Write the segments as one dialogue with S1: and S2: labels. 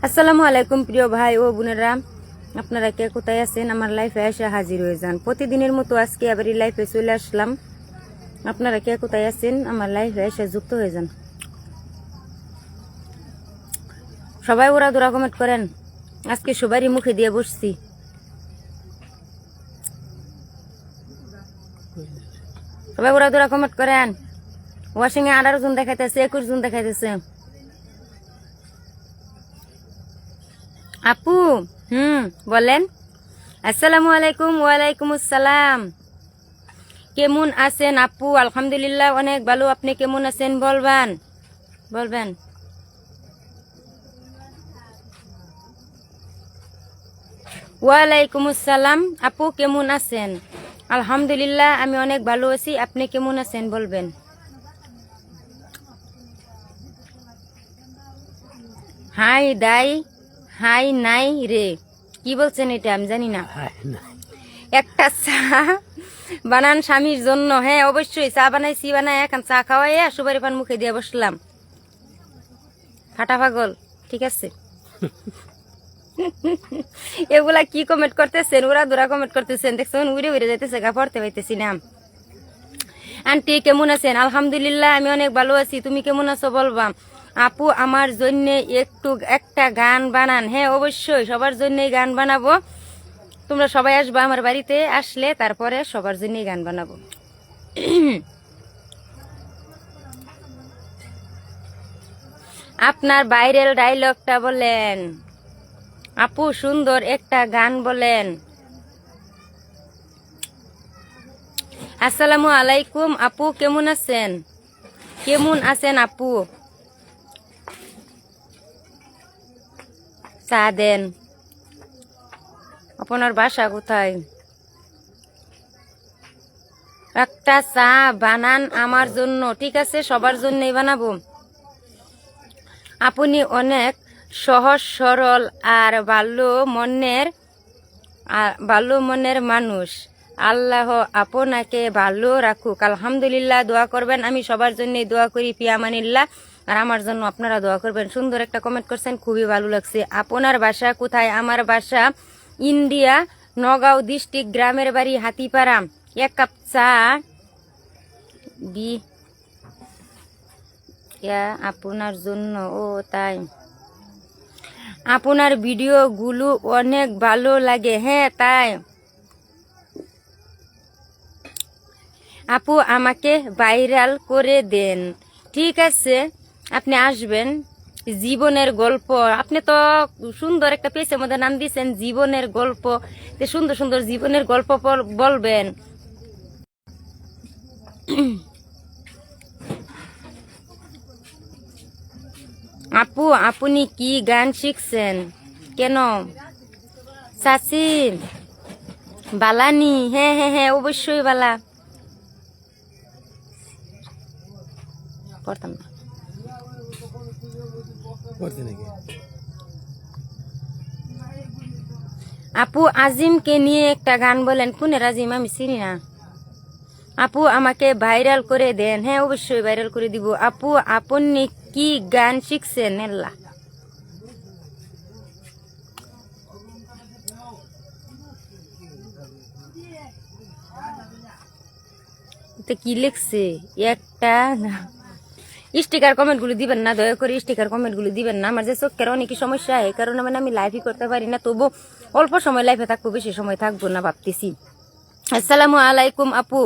S1: আসসালামু আলাইকুম প্রিয় ভাই ও বোনেরা, আপনারা কে কোথায় আছেন? আমার লাইফে এসে হাজির হয়ে যান। প্রতিদিনের মতো আজকে আবার এই লাইফে চলে আসলাম। আপনারা কে কোথায় আছেন? আমার লাইফে এসে যুক্ত হয়ে যান। সবাই ওরা দোরা কমেন্ট করেন। আজকে সবারই মুখে দিয়ে বসছি। সবাই ওরা দোরা কমেন্ট করেন। ওয়াশিং এ 18 জন দেখাইতেছে, 21 জন দেখাইতেছে। আপু বলেন। আসসালামু আলাইকুম। ওয়ালাইকুম আসসালাম। কেমন আছেন আপু? আলহামদুলিল্লাহ অনেক ভালো। আপনি কেমন আছেন বলবেন। ওয়ালাইকুম আসসালাম। আপু কেমন আছেন? আলহামদুলিল্লাহ আমি অনেক ভালো আছি। আপনি কেমন আছেন বলবেন। হাই দাই হাই নাই রে, কি বলছেন এটা আমি জানি না। একটা চা বানান স্বামীর জন্য। হ্যাঁ অবশ্যই চা বানাইছি, বানাই এখন চা খাওয়াইয়া সুপারি পান মুখে দিয়ে বসলাম। ফাটা পাগল, ঠিক আছে। এগুলা কি কমেন্ট করতেছেন? ওরা দোরা কমেন্ট করতেছেন, দেখছেন উড়ে উড়ে যাইতেছে, গা পড়তে পাইতেছি না। আন্টি কেমন আছেন? আলহামদুলিল্লাহ আমি অনেক ভালো আছি। তুমি কেমন আছো বলবা। আপু আমার জন্য একটা গান বানান। হ্যাঁ অবশ্যই সবার জন্যই গান বানাবো। তোমরা সবাই আসবা আমার বাড়িতে, আসলে তারপরে সবার জন্যই গান বানাবো। আপনার ভাইরাল ডায়লগটা বলেন আপু, সুন্দর একটা গান বলেন। আসসালামু আলাইকুম আপু, কেমন আছেন আপু? চা দেন। আপনার বাসা কোথায়? একটা চা বানান আমার জন্য। ঠিক আছে, সবার জন্যই বানাবো। আপনি অনেক সহজ সরল আর ভালো মনের মানুষ। আল্লাহ আপনাকে ভালো রাখুক। আলহামদুলিল্লাহ দোয়া করবেন। আমি সবার জন্য দোয়া করি, পিয়ামানিল্লাহ। আর আমার জন্য আপনারা দোয়া করবেন। সুন্দর একটা কমেন্ট করছেন, খুবই ভালো লাগছে। আপনার বাসা কোথায়? আমার বাসা ইন্ডিয়া, নগাঁও ডিস্ট্রিক্ট, গ্রামের বাড়ি হাতিপাড়া। এক কাপ চা আপনার জন্য। ও তাই, আপনার ভিডিওগুলো অনেক ভালো লাগে। হ্যাঁ তাই আপু, আমাকে ভাইরাল করে দেন। ঠিক আছে, আপনি আসবেন। জীবনের গল্প, আপনি তো সুন্দর একটা পেজের মধ্যে নাম দিয়েছেন জীবনের গল্প। সুন্দর সুন্দর জীবনের গল্প বলবেন। আপু আপনি কি গান শিখছেন? কেন চাচি বালানি? হ্যাঁ হ্যাঁ হ্যাঁ অবশ্যই বালা। পড়তাম না। আপু আজিমকে নিয়ে একটা গান বলেন। কোনের আজিম? আমি চিনি না। আপু আমাকে ভাইরাল করে দেন। হ্যাঁ অবশ্যই ভাইরাল করে দিব। আপু আপনি কি গান শিখছেন? এল্লা কি লিখছে? একটা স্টিকার কমেন্ট গুলো দিবেন না, দয়া করে স্টিকার কমেন্ট গুলো দিবেন না। আমার যে চোখের অনেক সমস্যা, এই কারণে মানে আমি লাইভই করতে পারি না। তবু অল্প সময় লাইফে থাকবো, বেশি সময় থাকবো না ভাবতেছি। আসসালামু আলাইকুম আপু।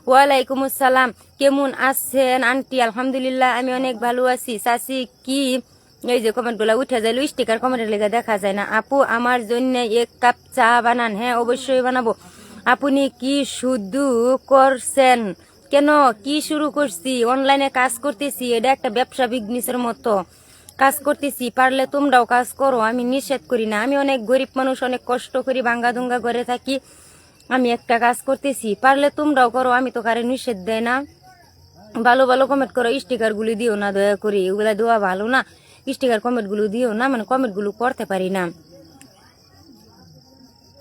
S1: ওয়ালাইকুম আসসালাম। কেমন আছেন আন্টি? আলহামদুলিল্লাহ আমি অনেক ভালো আছি। চাচি কি? এই যে কমেন্ট গুলা উঠে যায়, স্টিকার কমেন্টের লেগে দেখা যায় না। আপু আমার জন্য এক কাপ চা বানান। হ্যাঁ অবশ্যই বানাবো। আপনি কি শুধু করছেন? কেন কি শুরু করছি? অনলাইনে কাজ করতেছি, এটা একটা ব্যবসা বিজনেসের মতো কাজ করতেছি। পারলে তোমরাও কাজ করো, আমি নিষেধ করি না। আমি অনেক গরিব মানুষ, অনেক কষ্ট করি, ভাঙ্গা দুঙ্গা ঘরে থাকি। আমি একটা কাজ করতেছি, পারলে তোমরাও করো, আমি তো কারে নিষেধ দেয় না। ভালো ভালো কমেন্ট করো, স্টিকার গুলি দিও না দয়া করি, এগুলা দেওয়া ভালো না। স্টিকার কমেন্ট গুলো দিও না, মানে কমেন্ট গুলো পড়তে পারি না।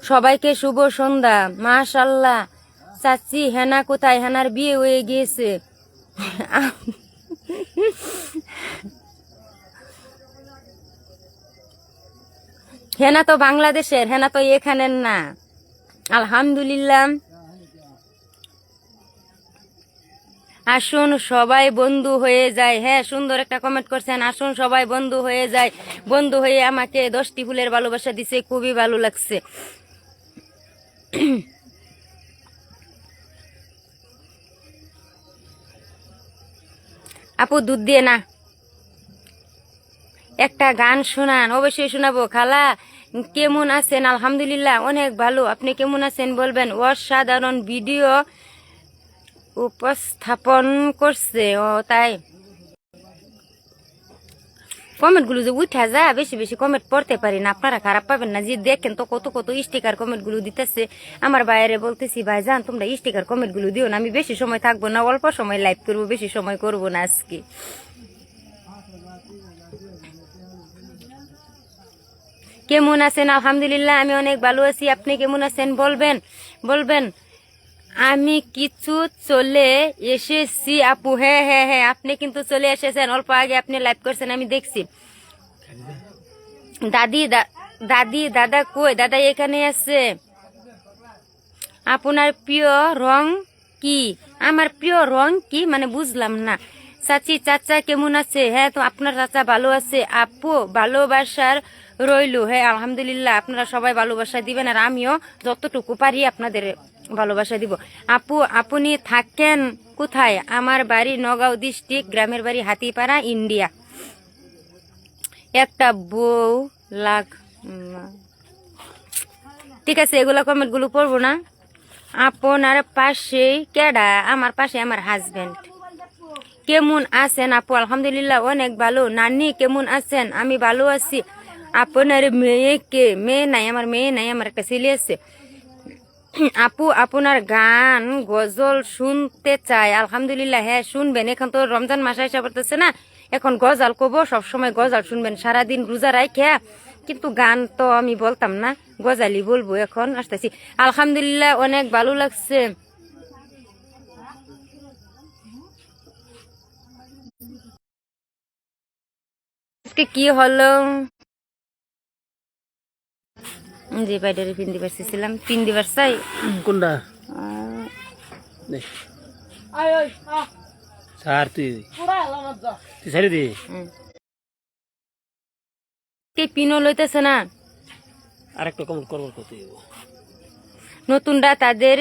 S1: সবাইকে শুভ সন্ধ্যা। মাশাল্লাহ। চাচি হেনা কোথায়? হেনার বিয়ে হয়ে গিয়েছে। হেনা তো বাংলাদেশের, হেনা তো এখানের না। আলহামদুলিল্লাহ। আসুন সবাই বন্ধু হয়ে যায়। হ্যাঁ, সুন্দর একটা কমেন্ট করছেন, আসুন সবাই বন্ধু হয়ে যায়। বন্ধু হয়ে আমাকে 10টি ফুলের ভালোবাসা দিছে, খুবই ভালো লাগছে। আপু দুধ দিয়ে না, একটা গান শোনান। অবশ্যই শোনাবো। খালা কেমন আছেন? আলহামদুলিল্লাহ অনেক ভালো। আপনি কেমন আছেন বলবেন। অসাধারণ ভিডিও উপস্থাপন করছে। ও তাই কমেন্ট গুলো যে উঠা যায়, বেশি বেশি কমেন্ট পড়তে পারি না, আপনারা খারাপ পাবেন না। যে দেখেন তো কত কত স্টিকার কমেন্ট গুলো দিতেছে। আমার বাইরে বলতেছি ভাই জান তোমরা স্টিকার কমেন্ট গুলো দিও না, আমি বেশি সময় থাকবো না, অল্প সময় লাইভ করবো, বেশি সময় করবো না আজকে। কেমন আছেন? আলহামদুলিল্লাহ আমি অনেক ভালো আছি। আপনি কেমন আছেন বলবেন বলবেন। আমি কিছু চলে এসেছি আপু। হ্যাঁ হ্যাঁ হ্যাঁ, আপনি কিন্তু চলে এসেছেন, অল্প আগে আপনি লাইভ করছেন আমি দেখছি। দাদি দাদা কই? দাদা এখানে আছে। আপনার প্রিয় রং কি? আমার প্রিয় রং কি মানে বুঝলাম না। চাচি চাচা কেমন আছে? হ্যাঁ তো আপনার চাচা ভালো আছে। আপু ভালোবাসার রইলো। হ্যাঁ আলহামদুলিল্লাহ, আপনারা সবাই ভালোবাসা দিবেন আর আমিও যতটুকু পারি আপনাদের ভালোবাসা দিব। আপু আপনি থাকেন কোথায়? আমার বাড়ি নগাঁও ডিস্ট্রিক্ট, গ্রামের বাড়ি হাতিপাড়া, ইন্ডিয়া। একটা বউ লাগ। ঠিক আছে, এগুলো কমেন্ট গুলো পড়বো না। আপনার পাশে কেডা? আমার পাশে আমার হাজবেন্ড। কেমন আছেন আপু? আলহামদুলিল্লাহ অনেক ভালো। নানি কেমন আছেন? আমি ভালো আছি। আপনার মেয়েকে? মেয়ে নাই, আমার মেয়ে নাই, আমার একটা ছেলে আছে। আপু আপনার গান গজল শুনতে চাই। আলহামদুলিল্লাহ হ্যাঁ শুনবেন। এখন তো রমজান মাস এসে পড়তেছে না, এখন গজাল কব, সবসময় গজাল শুনবেন সারাদিন রোজা রাখা। কিন্তু গান তো আমি বলতাম না, গজালি বলবো। এখন আসতেছি। আলহামদুলিল্লাহ অনেক ভালো লাগছে। কি হলো? জি বাইডারে পিন দিবার চাইছিলাম, পিন দিবার চাই।
S2: কোনটা? স্যার তুই তুই ছাড়ি দি।
S1: পিনও লইতেছে না।
S2: আরেকটা কমেন্ট করবো কত
S1: নতুনরা তাদের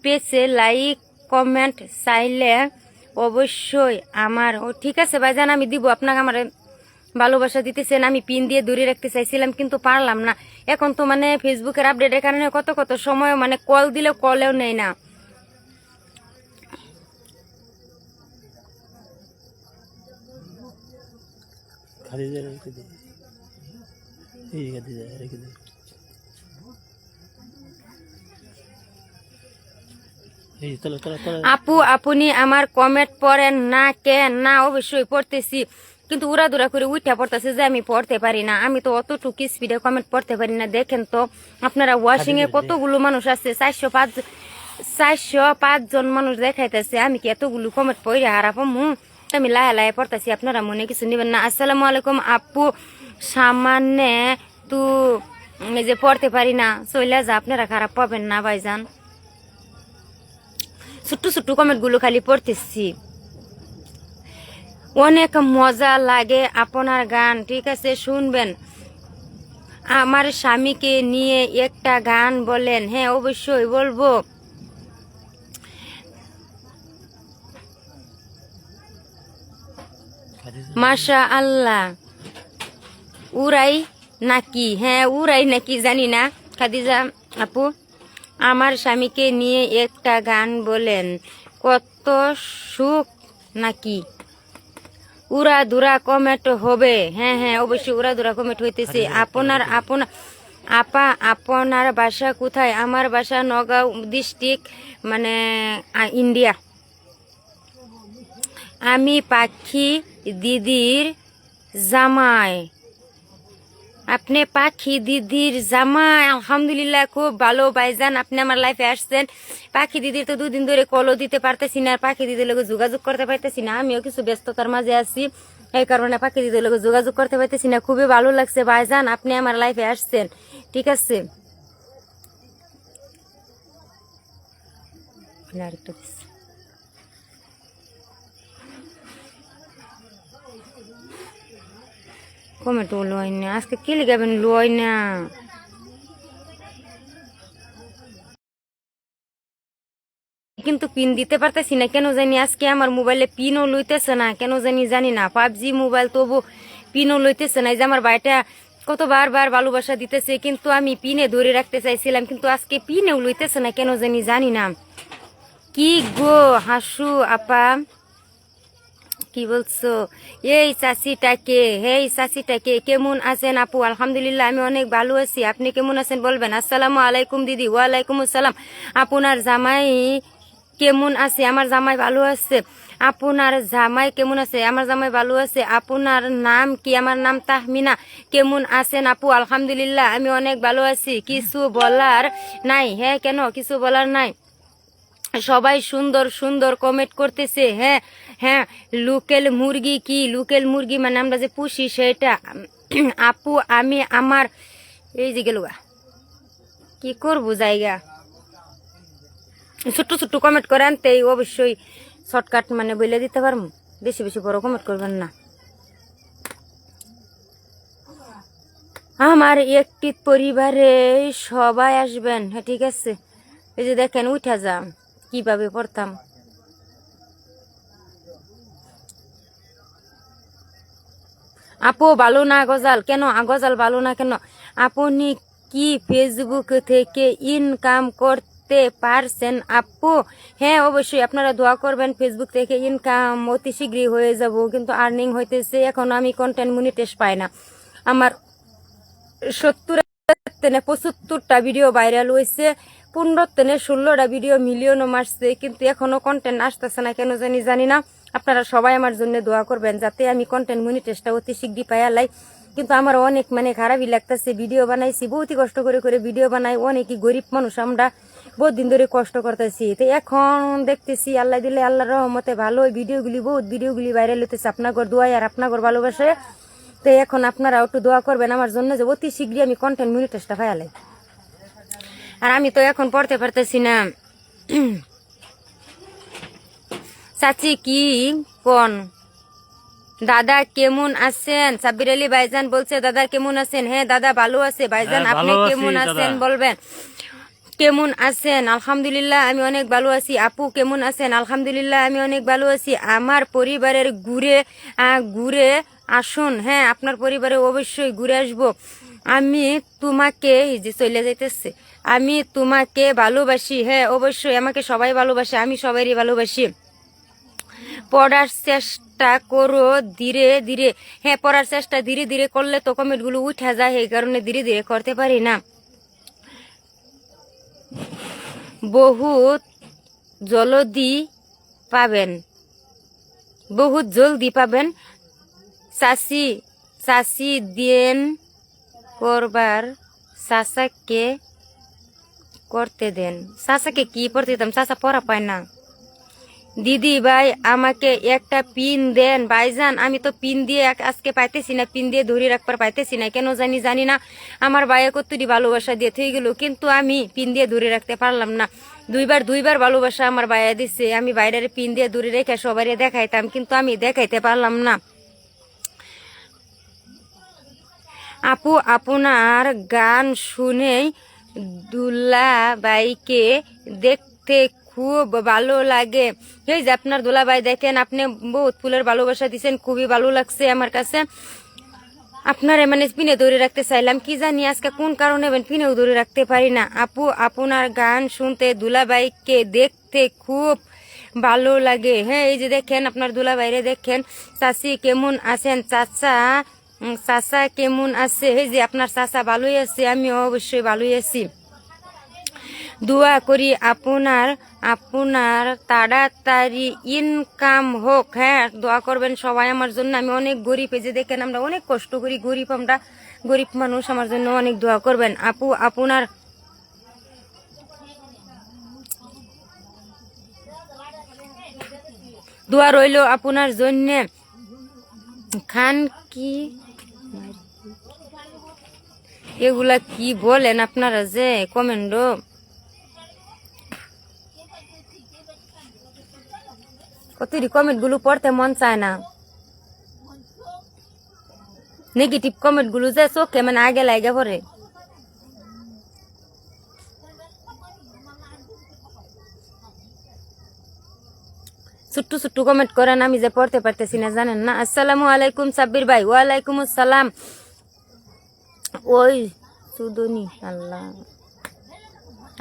S1: পেজে লাইক কমেন্ট চাইলে অবশ্যই আমার। ও ঠিক আছে ভাইজান, আমি দিব আপনাকে। আমার ভালোবাসা দিতেছেন, আমি পিন দিয়ে দূরে রাখতে চাইছিলাম কিন্তু পারলাম না। এখন তো মানে ফেসবুকের আপডেটের কারণে কত কত সময় মানে কল দিলে কলেও নেই না। আপু আপনি আমার কমেন্ট পড়েন না কেন? না অবশ্যই পড়তেছি, কিন্তু উড়াদুরা করে উঠা পড়তেছে যে আমি পড়তে পারি না। আমি তো অতটুকু স্পিডে কমেন্ট পড়তে পারি না। দেখেন তো আপনারা ওয়াশিং এ কতগুলো মানুষ আছে, 405 জন মানুষ দেখাইতেছে। আমি কি এতগুলো কমেন্ট পড়ে হারাপাম? আমি লাহে লাহে পড়তেছি, আপনারা মনে কিছু নেবেন না। আসসালামু আলাইকুম আপু, সামান্য তু যে পড়তে পারি না চলে যা, আপনারা খারাপ পাবেন না ভাইজান। ছোট্ট ছোট্ট কমেন্ট গুলো খালি পড়তেছি। অনেক মজা লাগে আপনার গান। ঠিক আছে শুনবেন। আমার স্বামীকে নিয়ে একটা গান বলেন। হ্যাঁ অবশ্যই বলবো। মাশা আল্লাহ। উড়াই নাকি? হ্যাঁ উড়াই নাকি জানি না। খাদিজা আপু আমার স্বামীকে নিয়ে একটা গান বলেন। কত সুখ নাকি? উড়া দুরা কমেন্ট হবে। হ্যাঁ হ্যাঁ অবশ্যই উড়া দুরা কমেন্ট হইতেছে। আপনার বাসা কোথায়? আমার বাসা নগাঁও ডিস্ট্রিক্ট, মানে ইন্ডিয়া। আমি পাখি দিদির জামাই। আপনি পাখি দিদির জামাই? আলহামদুলিল্লাহ খুব ভালো ভাইজান, আপনি আমার লাইফে আসছেন। পাখি দিদির তো 2 দিন ধরে কলও দিতে পারতেছি না, আর পাখি দিদির লোক যোগাযোগ করতে পারতেছি না। আমিও কিছু ব্যস্ততার মাঝে আছি। এই কারণে পাখি দিদির লোক যোগাযোগ করতে পারতেছি না। খুবই ভালো লাগছে ভাইজান, আপনি আমার লাইফে আসছেন, ঠিক আছে। আরেকটা দিচ্ছি। কমেন্ট লয় না আজকে, কি লিখাবেন লয় না। কিন্তু পিন দিতে পারতেছি না কেন জানি, আজকে আমার মোবাইলে পিনও লইতেছে না কেন জানি, জানি না। 5G মোবাইল, তবু পিনও লইতেছে না। এই যে আমার ভাইটা কতবার ভালোবাসা দিতেছে, কিন্তু আমি পিনে ধরে রাখতে চাইছিলাম, কিন্তু আজকে পিনেও লইতেছে না কেন জানি, জানি না। কি গো হাসু আপা, কি বলছো? এই চাচিটাকে, হেই চাচিটাকে, কেমন আছেন আপু? আলহামদুলিল্লাহ আমি অনেক ভালো আছি, আপনি কেমন আছেন বলবেন। আসসালামু আলাইকুম দিদি। ওয়ালাইকুম আসসালাম। আপনার জামাই কেমন আছে? আমার জামাই ভালো আছে। আপনার জামাই কেমন আছে? আমার জামাই ভালো আছে। আপনার নাম কি? আমার নাম তাহমিনা। কেমন আছেন আপু? আলহামদুলিল্লাহ আমি অনেক ভালো আছি। কিছু বলার নাই? হ্যাঁ, কেন কিছু বলার নাই? সবাই সুন্দর সুন্দর কমেন্ট করতেছে। হ্যাঁ হ্যাঁ, লোকেল মুরগি কি? লোকেল মুরগি মানে আমরা যে পুষি সেটা। আপু আমি আমার, এই যে গেলুগা, কি করবো জায়গা, ছোট্ট ছোট্ট কমেন্ট করে আনতে অবশ্যই শর্টকাট মানে বলে দিতে পারবো, বেশি বেশি বড় কমেন্ট করবেন না। আমার একটি পরিবারে সবাই আসবেন, হ্যাঁ ঠিক আছে। এই যে দেখেন উঠা যা কিভাবে পড়তাম। আপু ভালো না গজাল কেন? গজাল ভালো না কেন? আপনি কি ফেসবুক থেকে ইনকাম করতে পারছেন আপু? হ্যাঁ অবশ্যই, আপনারা দোয়া করবেন, ফেসবুক থেকে ইনকাম অতি শীঘ্রই হয়ে যাব, কিন্তু আর্নিং হইতেছে এখন, আমি কন্টেন্ট মনিটাইজ পাই না। আমার 75টা ভিডিও ভাইরাল হয়েছে, 15-16টা ভিডিও মিলিয়নও মারছে, কিন্তু এখনো কন্টেন্ট আসতেছে না কেন জানি, জানি না। আপনারা সবাই আমার জন্য দোয়া করবেন যাতে আমি কন্টেন্ট মনিটাইজটা অতি শীঘ্রই পাইয়ালাই। কিন্তু আমার অনেক মানে খারাপই লাগতেছে, ভিডিও বানাইছি বহুতই কষ্ট করে করে ভিডিও বানাই, অনেকই গরিব মানুষ আমরা, বহুত দিন ধরে কষ্ট করতেছি। তো এখন দেখতেছি আল্লাহ দিলে আল্লাহর রহমতে ভালো ভিডিওগুলি, বহুত ভিডিওগুলি ভাইরাল হতেছে আপনাদের দোয়ায় আর আপনাদের ভালোবাসায়। তো এখন আপনারা একটু দোয়া করবেন আমার জন্য যে অতি শীঘ্রই আমি কন্টেন্ট মনিটাইজটা পাইয়ালাই। আর আমি তো এখন পড়তে পারতেছি না। চাচি কি কোন? দাদা কেমন আছেন? সাব্বির আলী ভাইজান বলছে দাদা কেমন আছেন? হ্যাঁ দাদা ভালো আছে ভাইজান,
S2: হ্যাঁ,
S1: আপনি
S2: ভালো আছি
S1: কেমন
S2: দাদা।
S1: আছেন বলবেন। কেমন আছেন? আলহামদুলিল্লাহ আমি অনেক ভালো আছি। আপু কেমন আছেন? আলহামদুলিল্লাহ আমি অনেক ভালো আছি। আমার পরিবারের ঘুরে আসুন। হ্যাঁ আপনার পরিবারে অবশ্যই ঘুরে আসবো। আমি তোমাকে, এই যে চলে যাইতেছে, আমি তোমাকে ভালোবাসি। হ্যাঁ অবশ্যই, আমাকে সবাই ভালোবাসে, আমি সবাইরই ভালোবাসি। পড়ার চেষ্টা করো ধীরে ধীরে। হ্যাঁ পড়ার চেষ্টা ধীরে ধীরে করলে তো কমেন্ট গুলো উঠা যায়, এই কারণে ধীরে ধীরে করতে পারি না। বহুত জলদি পাবেন, বহুত জলদি পাবেন। চাষি চাষি দেন করবার, চাষাকে করতে দেন। চাষাকে কি পড়তে দিতাম? চাষা পড়া পায় না। দিদি ভাই আমাকে একটা পিন দেন। ভাইজান আমি তো পিন দিয়ে আজকে পাইতেছি না, পিন দিয়ে ধরে রাখবার পাইতেছি না কেন জানি, জানি না। আমার ভাইয়ে কতটি ভালোবাসা দিয়ে থেকে গেল, কিন্তু আমি পিন দিয়ে ধরে রাখতে পারলাম না। দুইবার ভালোবাসা আমার ভাইয়া দিচ্ছে, আমি বাইরের পিন দিয়ে ধরে রেখে সবাই দেখাইতাম, কিন্তু আমি দেখাইতে পারলাম না। আপু আপনার গান শুনেই দুলাবাইকে দেখতে খুব ভালো লাগে। এই যে আপনার দুলাবাই দেখেন, আপনি বহুত ফুলের ভালোবাসা দিচ্ছেন, খুবই ভালো লাগছে আমার কাছে। আপনার মানে পিনে ধরে রাখতে চাইলাম, কি জানি আজকে কোন কারণে পিনেও ধরে রাখতে পারি না। আপু আপনার গান শুনতে দুলাবাইকে দেখতে খুব ভালো লাগে। হ্যাঁ এই যে দেখেন আপনার দুলাবাইরে দেখেন। চাচি কেমন আছেন? চাচা কেমন আছে? এই যে আপনার চাচা ভালোই আছে, আমি অবশ্যই ভালোই আছি। দোয়া করি আপনার তাড়াতাড়ি ইনকাম হোক। হ্যাঁ দোয়া করবেন সবাই আমার জন্য, আমি অনেক গরিব, এই যে দেখেন আমরা অনেক কষ্ট করি, গরিব আমরা, গরিব মানুষ, আমার জন্য অনেক দোয়া করবেন। আপু আপনার দোয়া রইল আপনার জন্য। খান কি এগুলা কি বলেন আপনারা যে কমেন্টও কতরি কমেন্ট গুলো পড়তে মন চায় না। নেগেটিভ কমেন্ট গুলো যে চোখে মানে আগে লাগে পড়ে। ছোট্ট ছোট্ট কমেন্ট করেন, আমি যে পড়তে পারতেছি না জানেন না। আসসালামু আলাইকুম সাব্বির ভাই। ওয়ালাইকুম আসসালাম। ওই সুদনি আল্লাহ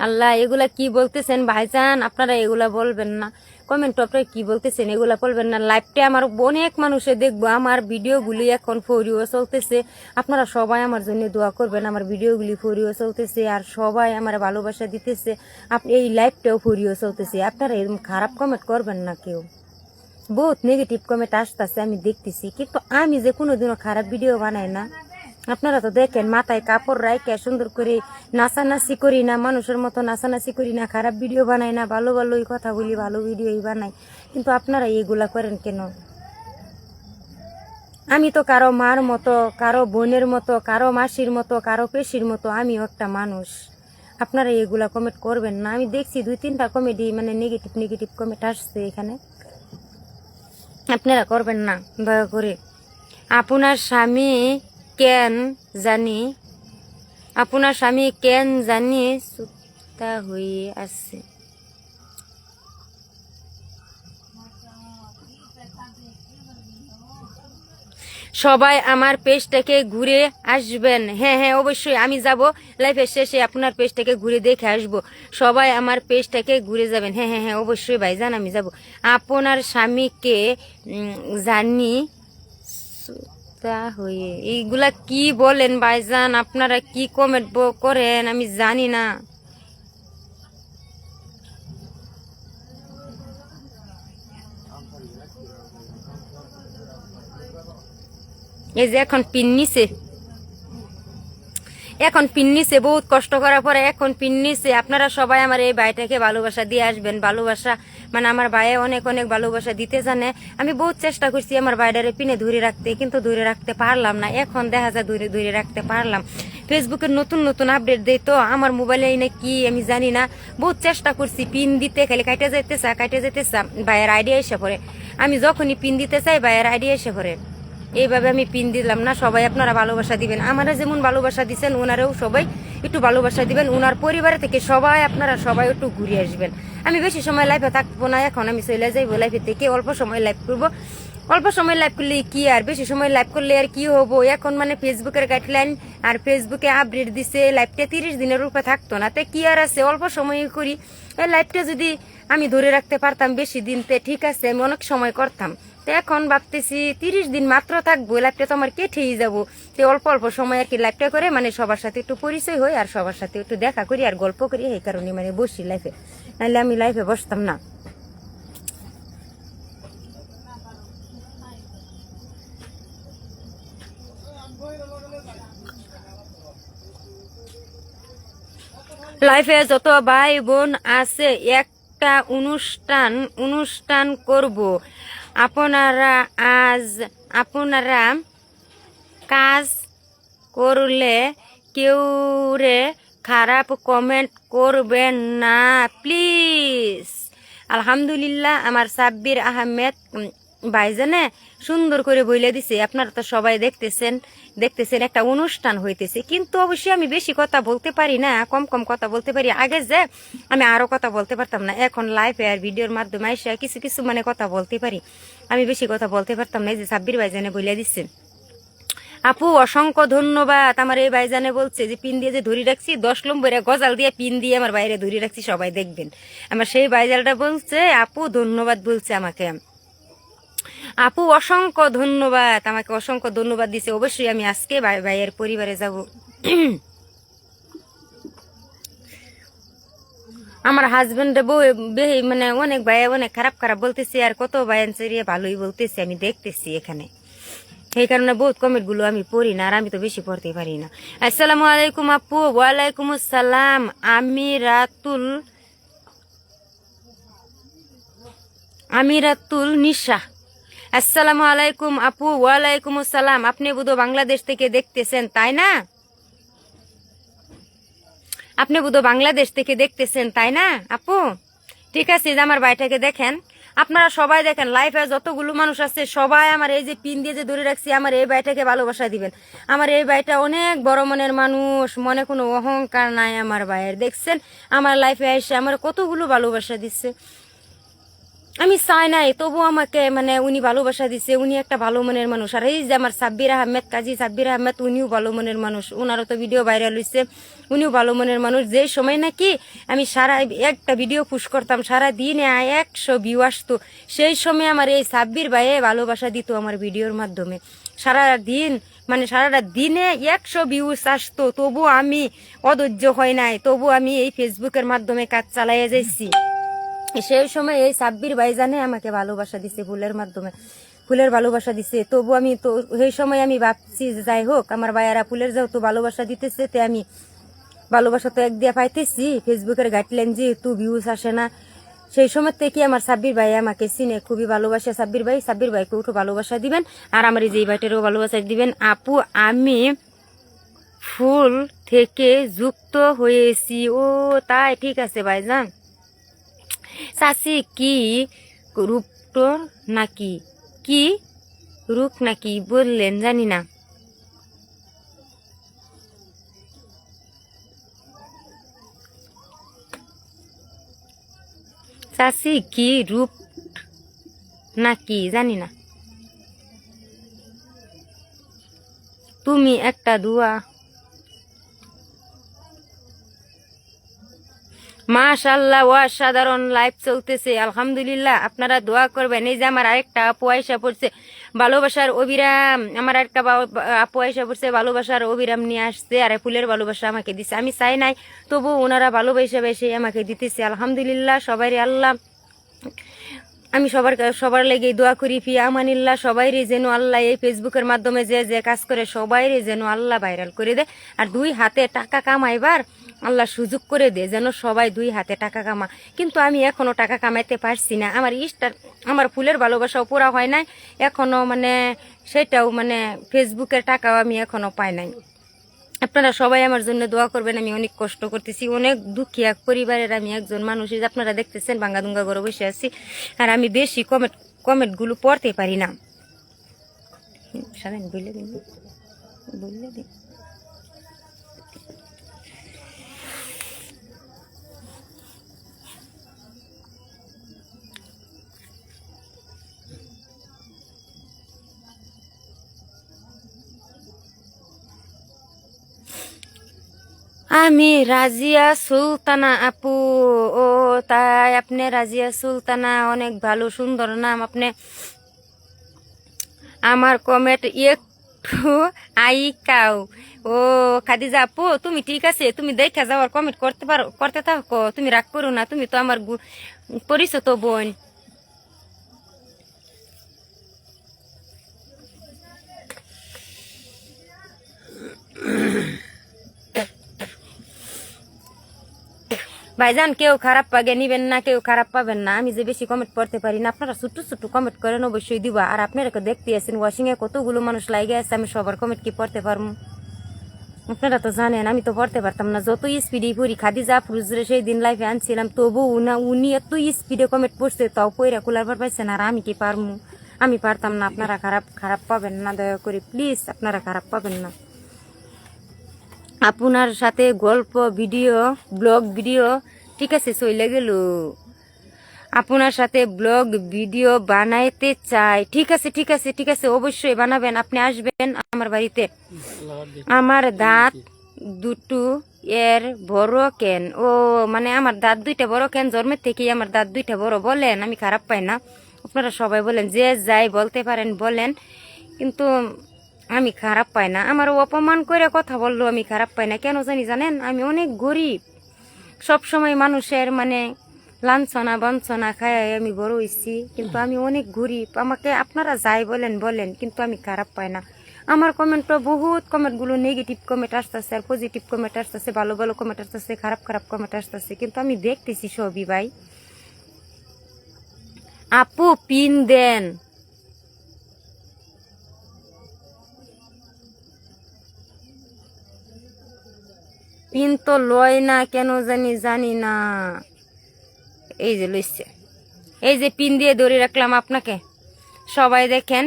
S1: আল্লাহ এগুলা কি বলতেছেন ভাইজান, আপনারা এগুলা বলবেন না। কমেন্ট আপনারা কি বলতেছেন এগুলা বলবেন না। লাইভটা আমার অনেক মানুষে দেখবো, আমার ভিডিওগুলি এখন ফরিও চলতেছে। আপনারা সবাই আমার জন্য দোয়া করবেন, আমার ভিডিওগুলি ফরিও চলতেছে আর সবাই আমার ভালোবাসা দিতেছে। আপনি এই লাইভটাও ফরিও চলতেছে, আপনারা এরকম খারাপ কমেন্ট করবেন না কেউ। বহুত নেগেটিভ কমেন্ট আসতেছে আমি দেখতেছি, কিন্তু আমি যে কোনোদিনও খারাপ ভিডিও বানাই না। আপনারা তো দেখেন মাথায় কাপড় রাইকে সুন্দর করে নাচানাচি করি না, মানুষের মতো নাচানাচি করি না, খারাপ ভিডিও বানাই না, ভালো ভালোই কথা বলি, ভালো ভিডিওই বানাই। কিন্তু আপনারা এইগুলা করেন কেন? আমি তো কারো মার মতো, কারো বোনের মতো, কারো মাসির মতো, কারো পেশির মতো, আমিও একটা মানুষ। আপনারা এগুলা কমেন্ট করবেন না। আমি দেখছি 2-3টা কমেডি মানে নেগেটিভ কমেন্ট আসছে এখানে, আপনারা করবেন না দয়া করে। আপনার স্বামী কেন জানি সুতা হয়ে আছে। সবাই আমার পেজটাকে ঘুরে আসবেন। হ্যাঁ হ্যাঁ অবশ্যই আমি যাব, লাইফের শেষে আপনার পেজটাকে ঘুরে দেখে আসব। সবাই আমার পেজটাকে ঘুরে যাবেন। হ্যাঁ হ্যাঁ হ্যাঁ অবশ্যই ভাইজান আমি যাব। আপনার স্বামীকে জানি তা হয়ে এইগুলা কি বলেন ভাইজান, আপনারা কি কমেন্ট করেন আমি জানি না। এই যে এখন পিন নিছে বহুত কষ্ট করার পরে এখন পিন নিছে। আপনারা সবাই আমার এই ভাইটাকে ভালোবাসা দিয়ে আসবেন। ভালোবাসা মানে আমার ভাইয়ে অনেক অনেক ভালোবাসা দিতে জানে। আমি বহুত চেষ্টা করছি আমার ভাইটারে পিনে ধরে রাখতে, কিন্তু ধরে রাখতে পারলাম না। এখন দেখা যায় ধরে রাখতে পারলাম। ফেসবুকের নতুন নতুন আপডেট দেয় তো আমার মোবাইলে না কি আমি জানি না। বহুত চেষ্টা করছি পিন দিতে, খালি কাইটা যাইতেছে ভাইয়ের আইডিয়া এসে পড়ে। আমি যখনই পিন দিতে চাই ভাইয়ের আইডিয়া এসে পড়ে। এইভাবে আমি পিন দিলাম না। সবাই আপনারা ভালোবাসা দিবেন, আমারা যেমন ভালোবাসা দিচ্ছেন ওনারেও সবাই একটু ভালোবাসা দিবেন। ওনার পরিবারে থেকে সবাই আপনারা সবাই একটু ঘুরে আসবেন। আমি বেশি সময় লাইফে থাকবো না, এখন আমি চলে যাইবো লাইফে থেকে। অল্প সময় লাইভ করবো, অল্প সময় লাইভ করলে কি আর বেশি সময় লাইভ করলে আর কি হবো। এখন মানে ফেসবুকের গাইডলাইন আর ফেসবুকে আপডেট দিছে লাইভটা 30 দিনের উপরে থাকতো না, তাই কি আর আছে অল্প সময় করি। এই লাইভটা যদি আমি ধরে রাখতে পারতাম বেশি দিন তে ঠিক আছে আমি অনেক সময় করতাম। তো এখন ভাবতেছি 30 দিন মাত্র থাকবো, লাইভটা তো আমার কেটেই যাবো। তো অল্প অল্প সময় আর কি লাইভটা করে মানে সবার সাথে একটু পরিচয় হই আর সবার সাথে একটু দেখা করি আর গল্প করি, এই কারণে মানে বসি লাইফে, নাহলে আমি লাইফে বসতাম না। লাইফে যত ভাই বোন আছে একটা অনুষ্ঠান করব। আপনারা কাজ করলে কেউ রে খারাপ কমেন্ট করবেন না প্লিজ। আলহামদুলিল্লাহ আমার সাব্বির আহমেদ ভাইজানে সুন্দর করে বইলে দিছে। আপনারা তো সবাই দেখতেছেন একটা অনুষ্ঠান হইতেছে, কিন্তু অবশ্যই আমি বেশি কথা বলতে পারি না, কম কম কথা বলতে পারি। আগে যে আমি আরো কথা বলতে পারতাম না, এখন লাইভে আর ভিডিওর মাধ্যমে এসে কিছু কিছু মানে কথা বলতে পারি। আমি বেশি কথা বলতে পারতাম না, এই যে সাব্বির ভাইজানে বইলে দিচ্ছে। আপু অসংখ্য ধন্যবাদ। আমার এই ভাইজানে বলছে যে পিন দিয়ে যে ধরে রাখছি 10 নম্বরে গজাল দিয়ে পিন দিয়ে আমার বাইরে ধরে রাখছি, সবাই দেখবেন। আমার সেই ভাইজালটা বলছে আপু ধন্যবাদ বলছে আমাকে। আপু অসংখ্য ধন্যবাদ, আমাকে অসংখ্য ধন্যবাদ দিছে। অবশ্যই আমি আজকে ভাইয়ের পরিবারে যাব। আমার হাজবেন্ড মানে অনেক ভাই অনেক খারাপ বলতেছে, আর কত ভাই ভালোই বলতেছে আমি দেখতেছি এখানে। এই কারণে বহুত কমেন্ট গুলো আমি পড়ি না, আর আমি তো বেশি পড়তে পারি না। আসসালামু আলাইকুম আপু। ওয়ালাইকুম আসসালাম। আমিরাতুল নিশা আসসালামু আলাইকুম আপু। ওয়ালাইকুম আসসালাম। আপনি বুধ বাংলাদেশ থেকে দেখতেছেন তাই না? আপনি বুধ বাংলাদেশ থেকে দেখতেছেন তাই না আপু? ঠিক আছে, যে আমার ভাইটাকে দেখেন, আপনারা সবাই দেখেন, লাইফে যতগুলো মানুষ আছে সবাই আমার এই যে পিন দিয়ে যে ধরে রাখছি, আমার এই ভাইটাকে ভালোবাসা দিবেন। আমার এই ভাইটা অনেক বড় মনের মানুষ, মনে কোনো অহংকার নাই আমার ভাইয়ের। দেখছেন আমার লাইফে এসে আমার কতগুলো ভালোবাসা দিচ্ছে, আমি চাই নাই তবু আমাকে মানে উনি ভালোবাসা দিছে। উনি একটা ভালো মনের মানুষ। আর এই যে আমার সাব্বির আহমেদ, কাজী সাব্বির আহমেদ, উনিও ভালো মনের মানুষ, ওনারও তো ভিডিও ভাইরাল হয়েছে, উনিও ভালো মনের মানুষ। যে সময় নাকি আমি সারা একটা ভিডিও পুশ করতাম, সারা দিনে 100 ভিউ আসতো, সেই সময় আমার এই সাব্বির ভাইয়ে ভালোবাসা দিত আমার ভিডিওর মাধ্যমে। সারা দিন মানে সারাটা দিনে 100 ভিউস আসতো, তবু আমি অধৈর্য হয় নাই, তবু আমি এই ফেসবুকের মাধ্যমে কাজ চালাইয়া যাইছি। সেই সময় এই সাব্বির ভাইজানে আমাকে ভালোবাসা দিছে, ফুলের মাধ্যমে ফুলের ভালোবাসা দিছে। তবু আমি তো সেই সময় আমি ভাবছি যে যাই হোক আমার ভাইয়ারা ফুলের যেহেতু ভালোবাসা দিতেছে, তে আমি ভালোবাসা তো এক দিয়ে পাইতেছি, ফেসবুকের গাইডলাইন যেহেতু ভিউজ আসে না, সেই সময় থেকে আমার সাব্বির ভাই আমাকে চিনে, খুবই ভালোবাসে সাব্বির ভাইকে উঠো ভালোবাসা দিবেন। আর আমার এই যে ভাইটারও ভালোবাসা দিবেন। আপু আমি ফুল থেকে যুক্ত হয়েছি। ও তাই, ঠিক আছে ভাইজান। চাচি কি রূপটোর নাকি, কি রূপ নাকি বললেন জানি না। চাচি কি রূপ নাকি জানি না। তুমি একটা দোয়া, মাশাআল্লাহ অসাধারণ লাইভ চলতেছে, আলহামদুলিল্লাহ। আপনারা দোয়া করবেন। এই যে আমার আরেকটা আপু আয়সা পড়ছে ভালোবাসার অবিরাম, আমার আরেকটা আপু আয়সা পড়ছে ভালোবাসার অবিরাম নিয়ে আসছে, আর ফুলের ভালোবাসা আমাকে দিছে। আমি চাই নাই তবু ওনারা ভালোবাসা বেশি আমাকে দিতেছে, আলহামদুলিল্লাহ। সবাই আল্লাহ, আমি সবার লেগে দোয়া করি, ফি আমানিল্লাহ। সবাইরে যেন আল্লাহ এই ফেসবুকের মাধ্যমে যে যে কাজ করে সবাইরে যেন আল্লাহ ভাইরাল করে দেয়, আর 2 হাতে টাকা কামাইবার আল্লাহ সুযোগ করে দে, যেন সবাই 2 হাতে টাকা কামা। কিন্তু আমি এখনো টাকা কামাইতে পারছি না, আমার ফুলের ভালোবাসাও পুরা হয় নাই এখনো, মানে সেটাও মানে ফেসবুকের টাকাও আমি এখনো পাই নাই। আপনারা সবাই আমার জন্য দোয়া করবেন। আমি অনেক কষ্ট করতেছি, অনেক দুঃখী এক পরিবারের আমি একজন মানুষ। আপনারা দেখতেছেন ভাঙ্গাদুঙ্গা ঘরে বসে আছি, আর আমি বেশি কমেন্টগুলো পড়তে পারি না। বললে দিন বললে দিন। আমি রাজিয়া সুলতানা আপু। ও তাই, আপনি রাজিয়া সুলতানা, অনেক ভালো সুন্দর নাম আপনি। আমার কমেন্ট একটু আইকাও। ও খাদিজা আপু, তুমি ঠিক আছে, তুমি দেখা যাওয়ার কমেন্ট করতে থাকো, তুমি রাগ করো না, তুমি তো আমার পরিচিত বোন। ভাইজান কেউ খারাপ পাগে নিবেন না, কেউ খারাপ পাবেন না। আমি যে বেশি কমেন্ট পড়তে পারি না, আপনারা ছোট্ট ছোট্ট কমেন্ট করেন অবশ্যই দিবা। আর আপনারা দেখতে আছেন ওয়াশিং এ কতগুলো মানুষ লাগে আছে, আমি সবার কমেন্ট কি পড়তে পারবো? আপনারা তো জানেন আমি তো পড়তে পারতাম না, যত স্পিডে পড়ি। খাদিজা ফুরুজরে সেই দিন লাইফে আনছিলাম, তবু উনি এত স্পিডে কমেন্ট পড়ছে, তাও পয়রা কুলার পর পাইছেন। আর আমি কি পারবো? আমি পারতাম না। আপনারা খারাপ পাবেন না, দয়া করে প্লিজ, আপনারা খারাপ পাবেন না। আপনার সাথে গল্প ভিডিও, ব্লগ ভিডিও, ঠিক আছে চলে গেল। আপনার সাথে ব্লগ ভিডিও বানাইতে চাই। ঠিক আছে ঠিক আছে ঠিক আছে, অবশ্যই বানাবেন। আপনি আসবেন আমার বাড়িতে। আমার দাঁত দুটো এর বড় কেন? ও মানে আমার দাঁত 2টা বড় কেন? জন্মের থেকেই আমার দাঁত 2টা বড়। বলেন, আমি খারাপ পাই না। আপনারা সবাই বলেন, যে যাই বলতে পারেন বলেন, কিন্তু আমি খারাপ পাই না। আমার অপমান করে কথা বললো আমি খারাপ পাই না, কেন জানি জানেন? আমি অনেক গরিব, সব সময় মানুষের মানে লাঞ্ছনা বঞ্চনা খায় আমি বড় হইছি, কিন্তু আমি অনেক গরিব। আমাকে আপনারা যাই বলেন, কিন্তু আমি খারাপ পাই না। আমার কমেন্ট বহুত কমেন্টগুলো নেগেটিভ কমেন্ট আসতেছে, আর পজিটিভ কমেন্ট আসতেছে, ভালো ভালো কমেন্ট আসতেছে, খারাপ কমেন্ট আসতেছে, কিন্তু আমি দেখতেছি সবই। ভাই আপু পিন দেন, পিন তো লয় না কেন জানি না। এই যে লইছে, এই যে পিন দিয়ে ধরে রাখলাম আপনাকে, সবাই দেখেন।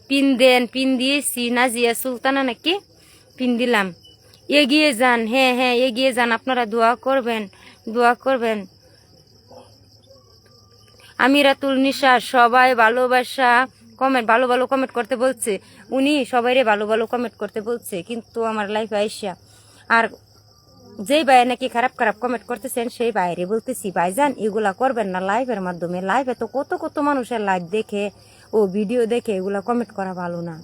S1: পিন দেন, পিন দিয়েছি, নাজিয়া সুলতানা নাকি পিন দিলাম। এগিয়ে যান, হ্যাঁ হ্যাঁ এগিয়ে যান, আপনারা দোয়া করবেন, দোয়া করবেন। আমিরাতুল নিশা সবাই ভালোবাসা কমেন্ট, ভালো ভালো কমেন্ট করতে বলছে, উনি সবাইরে ভালো ভালো কমেন্ট করতে বলছে, কিন্তু আমার লাইফে আইসা আর যেই ভাই নাকি খারাপ খারাপ কমেন্ট করতেছেন সেই বাইরে বলতেছি ভাইজান এগুলা করবেন না লাইভের মাধ্যমে। লাইভে তো কত কত মানুষের লাইভ দেখে ও ভিডিও দেখে এগুলা কমেন্ট করা ভালো না।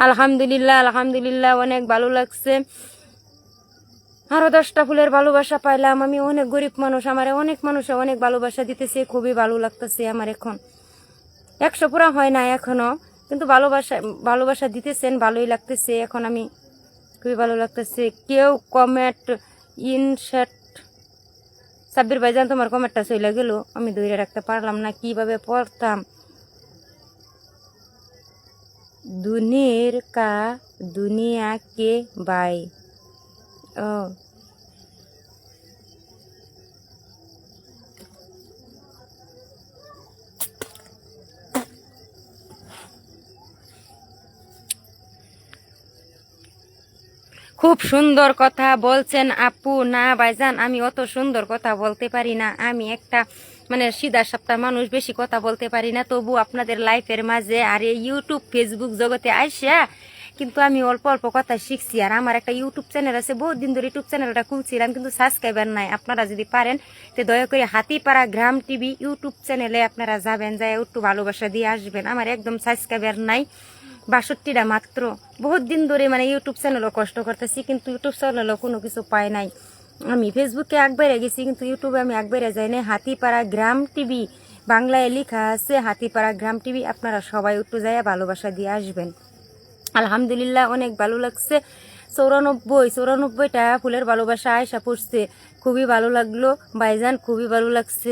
S1: আলহামদুলিল্লাহ আলহামদুলিল্লাহ, অনেক ভালো লাগছে। আরো 10টা ফুলের ভালোবাসা পাইলাম। আমি অনেক গরিব মানুষ, আমার অনেক মানুষে অনেক ভালোবাসা দিতেছে, খুবই ভালো লাগতেছে আমার। এখন 100 পুরা হয় না এখনো, কিন্তু ভালোবাসা ভালোবাসা দিতেছেন, ভালোই লাগতেছে এখন। আমি খুবই ভালো লাগতেছে। কেউ কমেন্ট ইনশেট সাব্বির ভাইজান তোমার কমেন্টটা চলে গেল, আমি ধরে রাখতে পারলাম না, কিভাবে পড়তাম। দুনির কা দুনিয়া কে বাই, ও খুব সুন্দর কথা বলছেন আপু। না ভাইজান আমি অত সুন্দর কথা বলতে পারি না, আমি একটা মানে সিধা সাপটা মানুষ, বেশি কথা বলতে পারি না। তবু আপনাদের লাইফের মাঝে আর এই ইউটিউব ফেসবুক জগতে আইসা কিন্তু আমি অল্প অল্প কথা শিখছি। আর আমার একটা ইউটিউব চ্যানেল আছে, বহুত দিন ধরে ইউটিউব চ্যানেলটা খুলছিলাম, কিন্তু সাবস্ক্রাইবার নাই। আপনারা যদি পারেন তো দয়া করে হাতিপাড়া গ্রাম টিভি ইউটিউব চ্যানেলে আপনারা যাবেন, যায় একটু ভালোবাসা দিয়ে আসবেন। আমার একদম সাবস্ক্রাইবার নাই, 62টা মাত্র। বহুত দিন ধরে মানে ইউটিউব চ্যানেলও কষ্ট করতেছি, কিন্তু ইউটিউব চ্যানেলও কোনো কিছু পাই নাই। আমি ফেসবুকে একবারে গেছি, কিন্তু ইউটিউবে আমি একবারে যাই নাই। হাতিপাড়া গ্রাম টিভি বাংলায় লেখা আছে, হাতিপাড়া গ্রাম টিভি, আপনারা সবাই একটু যায় ভালোবাসা দিয়ে আসবেন। আলহামদুলিল্লাহ অনেক ভালো লাগছে। 94টা ফুলের ভালোবাসা আয়সা পড়ছে, খুবই ভালো লাগলো ভাইজান, খুবই ভালো লাগছে।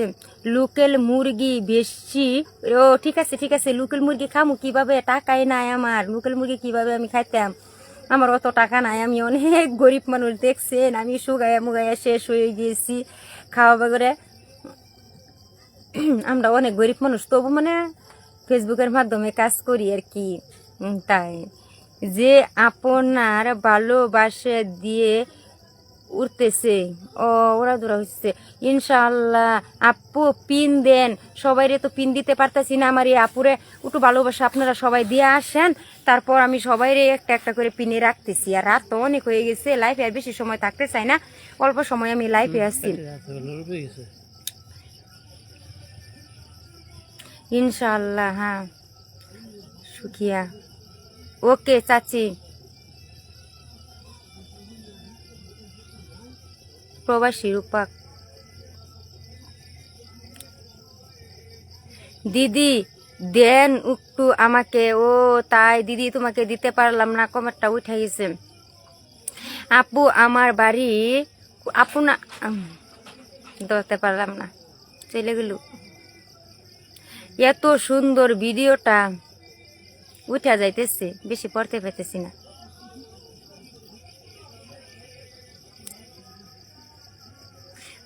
S1: লোকেল মুরগি বেশি, ও ঠিক আছে ঠিক আছে, লোকেল মুরগি খামু কিভাবে, টাকাই নাই আমার, লোকেল মুরগি কিভাবে আমি খাইতাম, আমার অত টাকা নাই। আমি অনেক গরিব মানুষ, দেখছেন আমি শুগাইয়া মুগাইয়া শেষ হয়ে গিয়েছি খাওয়া বাগরে। আমরা অনেক গরিব মানুষ, তবু মানে ফেসবুকের মাধ্যমে কাজ করি আর কি। তাই যে আপনার ভালোবাসা দিয়ে উঠতেছে, ও ওরা দূরা হচ্ছে। ইনশাআল্লাহ আপু পিন দেন, সবাইরে তো পিন দিতে পারতেছি না। আমার এই আপুরে একটু ভালোবাসা আপনারা সবাই দিয়ে আসেন, তারপর আমি সবাইরে একটা একটা করে পিনে রাখতেছি। আর রাত তো অনেক হয়ে গেছে, লাইফে আর বেশি সময় থাকতে চাই না, অল্প সময় আমি লাইফে আসছি। ইনশাআল্লাহ হ্যাঁ সুখিয়া, ওকে চাচি। প্রবাসী রূপাক দিদি দেন একটু আমাকে, ও তাই দিদি তোমাকে দিতে পারলাম না, কমেন্টটা উঠে গেছে। আপু আমার বাড়ি, আপু না ধরতে পারলাম না, চলে গেল। এত সুন্দর ভিডিওটা উঠে যাইতেছে, বেশি পড়তে পেতেছি না।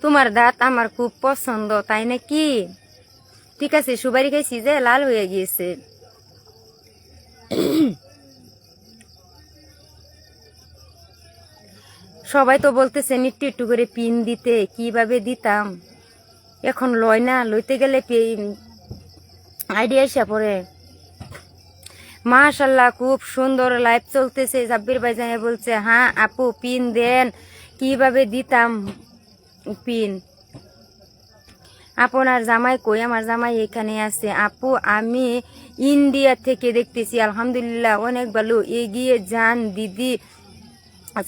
S1: তোমার দাঁত আমার খুব পছন্দ, তাই নাকি? ঠিক আছে, সুপারি খাইছি যে লাল হয়ে গিয়েছে। সবাই তো বলতেছেন একটু একটু করে পিন দিতে, কিভাবে দিতাম এখন লয় না, লইতে গেলে আইডিয়া এসে পড়ে। মাশাল্লাহ খুব সুন্দর লাইভ চলতেছে। সাব্বির ভাইজান বলছে হ্যাঁ আপু পিন দেন, কিভাবে দিতাম পিন। আপনার জামাই কই? আমার জামাই এখানে আছে। আপু আমি ইন্ডিয়া থেকে দেখতেছি, আলহামদুলিল্লাহ অনেক ভালো, এগিয়ে যান দিদি।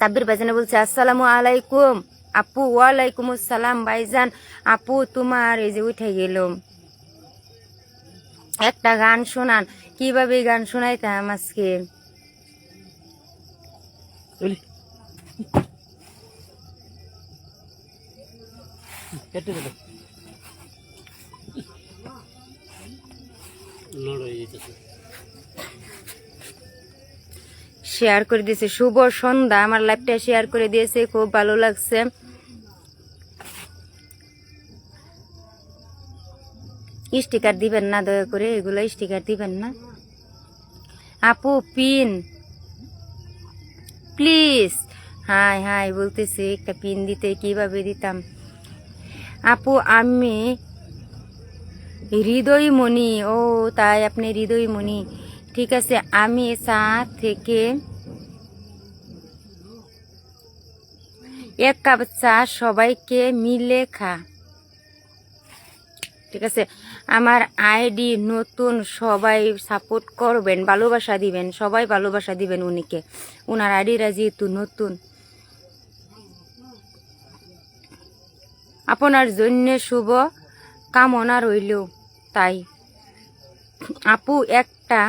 S1: সাব্বির ভাইজান বলছে আসসালামু আলাইকুম আপু। ওয়ালাইকুম আসসালাম ভাইজান। আপু তোমার এই যে উঠে গেল, একটা গান শোনান। কিভাবে গান শোনাইতাম আজকে?
S2: লড়াই যেতেছে।
S1: শেয়ার করে দিয়েছে, শুভ সন্ধ্যা, আমার লাইভটা শেয়ার করে দিয়েছে, খুব ভালো লাগছে। স্টিকার দিবেন না দয়া করে, এগুলো স্টিকার দিবেন না। আপু পিন প্লিজ, হাই হাই বলতেছি, একটা পিন দিতে কিভাবে দিতাম? আপু আমি হৃদয়মণি, ও তাই আপনি হৃদয়মণি, ঠিক আছে। আমি চা থেকে 1 কাপ চা সবাইকে মিলে খা, ঠিক আছে। আমার আইডি নতুন, সবাই সাপোর্ট করবেন, ভালোবাসা দিবেন, সবাই ভালোবাসা দিবেন উনিকে, উনার আইডিরা যেহেতু নতুন। আপনার জন্য শুভ কামনা রইল। তাই আপু একটা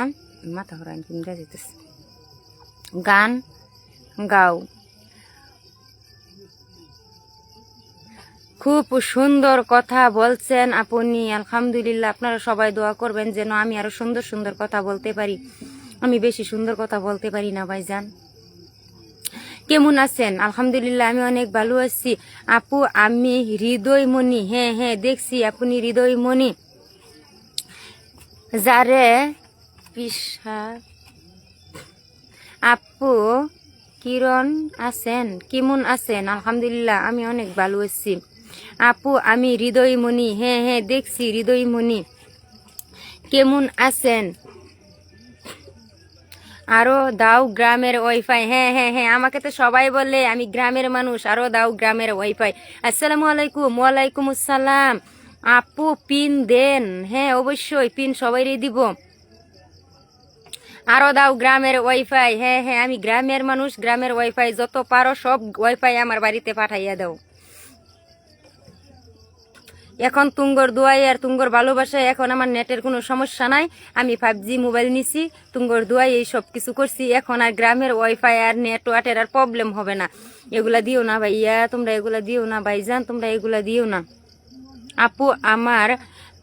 S1: মাথা ঘোরান কিনতে যেতেছে, গান গাও। খুব সুন্দর কথা বলছেন আপনি, আলহামদুলিল্লাহ। আপনারা সবাই দোয়া করবেন যেন আমি আরো সুন্দর সুন্দর কথা বলতে পারি। আমি বেশি সুন্দর কথা বলতে পারি না ভাইজান। কেমন আছেন? আলহামদুলিল্লাহ আমি অনেক ভালো আছি। আপু আমি হৃদয়মণি, হ্যাঁ হ্যাঁ দেখছি আপনি হৃদয়মণি। যারে পিসা আপু কিরণ আছেন, কেমন আছেন? আলহামদুলিল্লাহ আমি অনেক ভালো আছি। আপু আমি হৃদয়মণি, হ্যাঁ হ্যাঁ দেখছি হৃদয়মণি, কেমন আছেন? আরো দাও গ্রামের ওয়াইফাই, হ্যাঁ হ্যাঁ হ্যাঁ আমাকে তো সবাই বলে আমি গ্রামের মানুষ, আরো দাও গ্রামের ওয়াইফাই। আসসালামু আলাইকুম। ওয়ালাইকুম আসসালাম। আপু পিন দেন, হ্যাঁ অবশ্যই পিন সবাইরই দিব। আরো দাও গ্রামের ওয়াইফাই, হ্যাঁ হ্যাঁ আমি গ্রামের মানুষ, গ্রামের ওয়াইফাই যত পারো সব ওয়াইফাই আমার বাড়িতে পাঠাইয়া দাও। এখন তুঙ্গর দোয়াই আর তুঙ্গর ভালোবাসায় এখন আমার নেটের কোনো সমস্যা নাই। আমি 5G মোবাইল নিছি, তুঙ্গর দোয়াই এই সব কিছু করছি। এখন আর গ্রামের ওয়াইফাই আর নেটওয়ার্কের আর প্রবলেম হবে না। এগুলা দিও না ভাইয়া, তোমরা এগুলা দিও না ভাইজান, তোমরা এগুলা দিও না। আপু আমার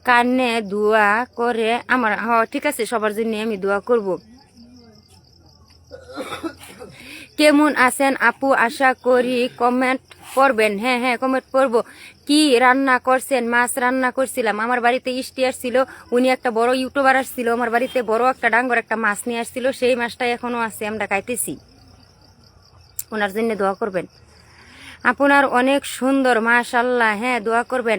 S1: কানে দোয়া করে আমার, ঠিক আছে সবার জন্য আমি দোয়া করব। কেমন আছেন আপু? আশা করি কমেন্ট করবেন, হ্যাঁ হ্যাঁ কমেন্ট করব। কি রান্না করছেন? মাছ রান্না করছিলাম। আমার বাড়িতে ইষ্টি আসছিল, উনি একটা বড় ইউটিউবার আসছিল আমার বাড়িতে, বড় একটা ডাঙ্গর একটা মাছ নিয়ে আসছিল, সেই মাছটা এখনো আছে, আমরা খাইতেছি। ওনার জন্য দোয়া করবেন। আপনার অনেক সুন্দর, মাশাআল্লাহ, হ্যাঁ দোয়া করবেন।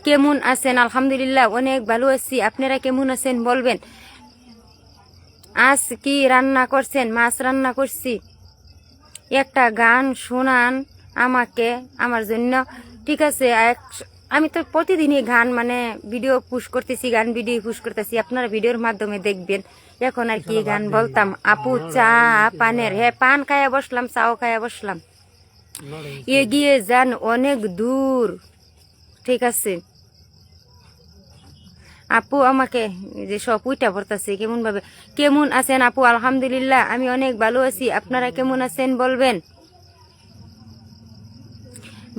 S1: কেমন আছেন? আলহামদুলিল্লাহ অনেক ভালো আছি। আপনারা কেমন আছেন বলবেন। আজ কি রান্না করছেন? মাছ রান্না করছি। একটা গান শোনান আমাকে, আমার জন্য, ঠিক আছে। আমি তো প্রতিদিনই গান মানে ভিডিও পুশ করতেছি, গান ভিডিও পুশ করতেছি, আপনারা ভিডিওর মাধ্যমে দেখবেন। এখন আর কি গান বলতাম? আপু চা পানের, হ্যাঁ পান খায়া বসলাম, চাও খায়া বসলাম। এগিয়ে যান অনেক দূর, ঠিক আছে। আপু আমাকে যে সব উইটা পড়তেছে কেমন ভাবে। কেমন আছেন আপু? আলহামদুলিল্লাহ আমি অনেক ভালো আছি। আপনারা কেমন আছেন বলবেন।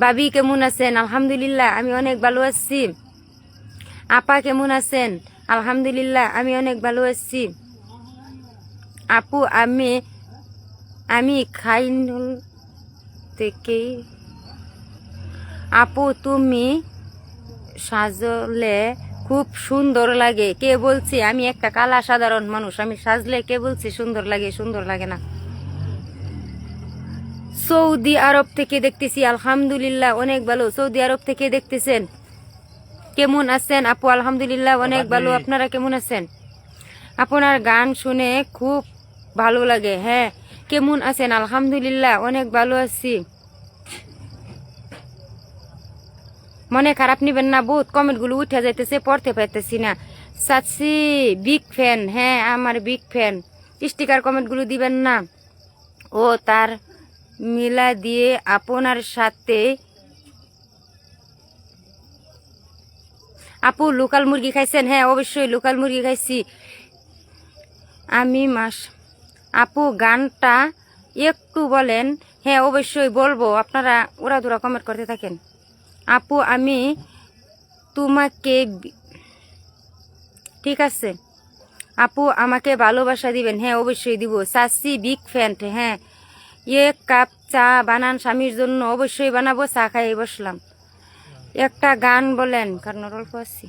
S1: ভাবি কেমন আছেন? আলহামদুলিল্লাহ আমি অনেক ভালো আছি। আপা কেমন আছেন? আলহামদুলিল্লাহ আমি অনেক ভালো আছি। আপু আমি খাইনুল থেকে। আপু তুমি সাজলে খুব সুন্দর লাগে। কে বলছি? আমি একটা কালা সাধারণ মানুষ, আমি সাজলে কে বলছি সুন্দর লাগে? সুন্দর লাগে না। সৌদি আরব থেকে দেখতেছি, আলহামদুলিল্লাহ অনেক ভালো। সৌদি আরব থেকে দেখতেছেন। কেমন আছেন আপু? আলহামদুলিল্লাহ অনেক ভালো। আপনারা কেমন আছেন? আপনার গান শুনে খুব ভালো লাগে। হ্যাঁ কেমন আছেন? আলহামদুলিল্লাহ অনেক ভালো আছি। মনে খারাপ নিবেন না, বহুত কমেন্টগুলো উঠে যাইতেছে, পড়তে পাইতেছি না। সাচ্ছি বিগ ফ্যান, হ্যাঁ আমার বিগ ফ্যান। স্টিকার কমেন্টগুলো দিবেন না। ও তার মিলা দিয়ে আপনার সাথে। আপু লোকাল মুরগি খাইছেন? হ্যাঁ অবশ্যই লোকাল মুরগি খাইছি আমি। আপু গানটা একটু বলেন। হ্যাঁ অবশ্যই বলবো, আপনারা ওরা দুরা কমেন্ট করতে থাকেন। আপু আমি তোমাকে ঠিক আছে আপু আমাকে ভালোবাসা দিবেন, হ্যাঁ অবশ্যই দিব। চাচি বিগ ফ্যান, হ্যাঁ এক কাপ চা বানান স্বামীর জন্য, অবশ্যই বানাবো, চা খাই বসলাম। একটা গান বলেন, কারণ অল্প আছি।